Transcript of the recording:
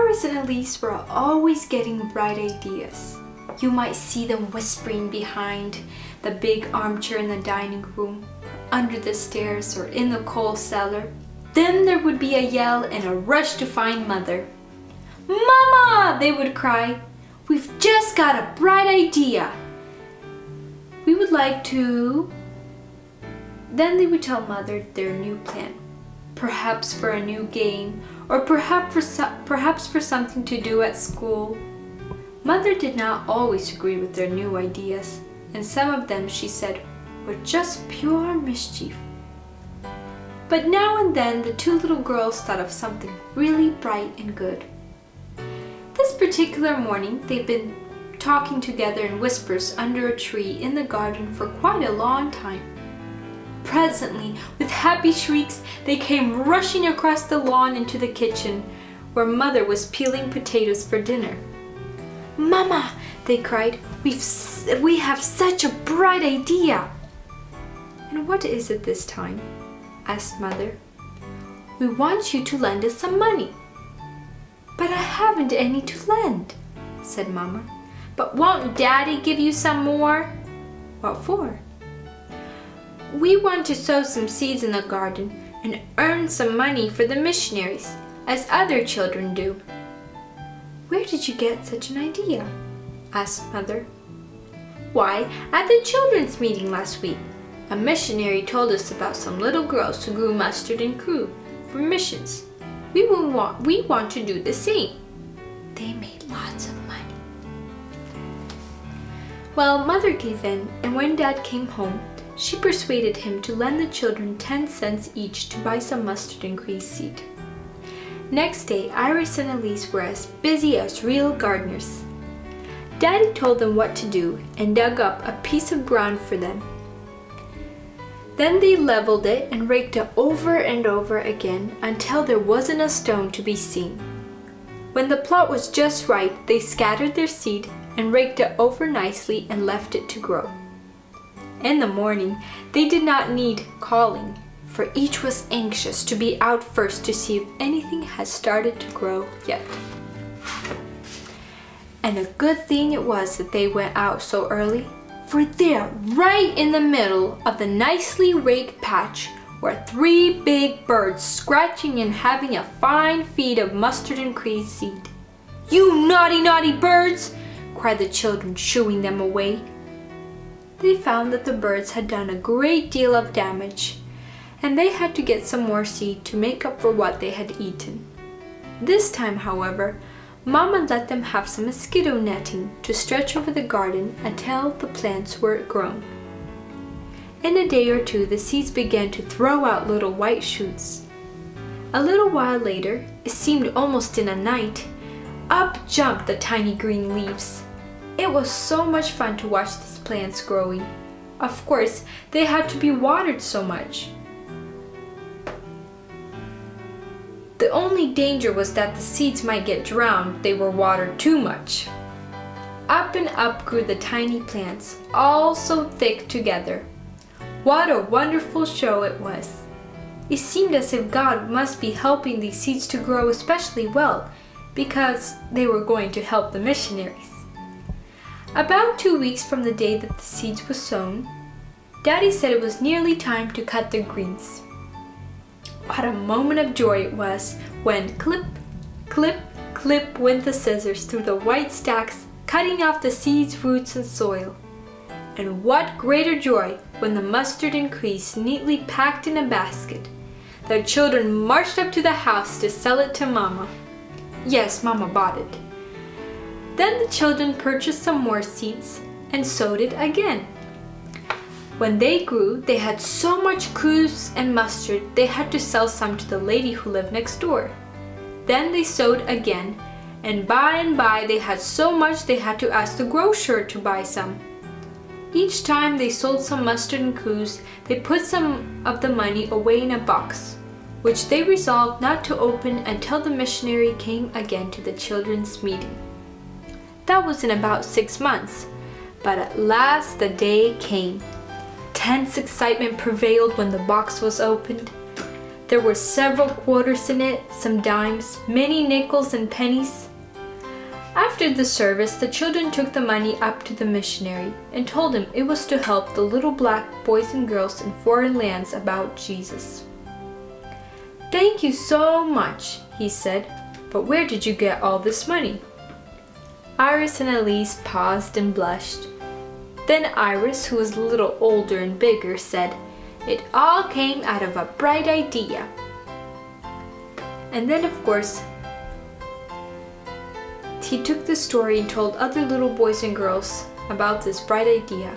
Iris and Elise were always getting bright ideas. You might see them whispering behind the big armchair in the dining room, under the stairs, or in the coal cellar. Then there would be a yell and a rush to find Mother. "Mama!" they would cry. "We've just got a bright idea. We would like to..." Then they would tell Mother their new plan. Perhaps for a new game, or perhaps for something to do at school. Mother did not always agree with their new ideas, and some of them, she said, were just pure mischief. But now and then the two little girls thought of something really bright and good. This particular morning they'd been talking together in whispers under a tree in the garden for quite a long time. Presently, with happy shrieks, they came rushing across the lawn into the kitchen, where Mother was peeling potatoes for dinner. "Mama," they cried, we have such a bright idea." "And what is it this time?" asked Mother. "We want you to lend us some money." "But I haven't any to lend," said Mama. "But won't Daddy give you some more?" "What for?" "We want to sow some seeds in the garden and earn some money for the missionaries, as other children do." "Where did you get such an idea?" asked Mother. "Why, at the children's meeting last week. A missionary told us about some little girls who grew mustard and crew for missions. We want to do the same. They made lots of money." Well, Mother gave in, and when Dad came home, she persuaded him to lend the children 10 cents each to buy some mustard and cream seed. Next day, Iris and Elise were as busy as real gardeners. Daddy told them what to do and dug up a piece of ground for them. Then they leveled it and raked it over and over again until there wasn't a stone to be seen. When the plot was just right, they scattered their seed and raked it over nicely and left it to grow. In the morning, they did not need calling, for each was anxious to be out first to see if anything had started to grow yet. And a good thing it was that they went out so early, for there, right in the middle of the nicely raked patch, were 3 big birds scratching and having a fine feed of mustard and cream seed. "You naughty, naughty birds!" cried the children, shooing them away. They found that the birds had done a great deal of damage, and they had to get some more seed to make up for what they had eaten. This time, however, Mama let them have some mosquito netting to stretch over the garden until the plants were grown. In a day or two, the seeds began to throw out little white shoots. A little while later, it seemed almost in a night, up jumped the tiny green leaves. It was so much fun to watch these plants growing. Of course, they had to be watered so much. The only danger was that the seeds might get drowned if they were watered too much. Up and up grew the tiny plants, all so thick together. What a wonderful show it was! It seemed as if God must be helping these seeds to grow especially well, because they were going to help the missionaries. About 2 weeks from the day that the seeds were sown, Daddy said it was nearly time to cut the greens. What a moment of joy it was when clip, clip, clip went the scissors through the white stacks, cutting off the seeds, roots, and soil. And what greater joy when the mustard and cream neatly packed in a basket. The children marched up to the house to sell it to Mama. Yes, Mama bought it. Then the children purchased some more seeds and sowed it again. When they grew, they had so much cruse and mustard they had to sell some to the lady who lived next door. Then they sowed again, and by they had so much they had to ask the grocer to buy some. Each time they sold some mustard and cruse, they put some of the money away in a box, which they resolved not to open until the missionary came again to the children's meeting. That was in about 6 months, but at last the day came. Tense excitement prevailed when the box was opened. There were several quarters in it, some dimes, many nickels and pennies. After the service, the children took the money up to the missionary and told him it was to help the little black boys and girls in foreign lands about Jesus. "Thank you so much," he said, "but where did you get all this money?" Iris and Elise paused and blushed. Then Iris, who was a little older and bigger, said, "It all came out of a bright idea." And then, of course, he took the story and told other little boys and girls about this bright idea.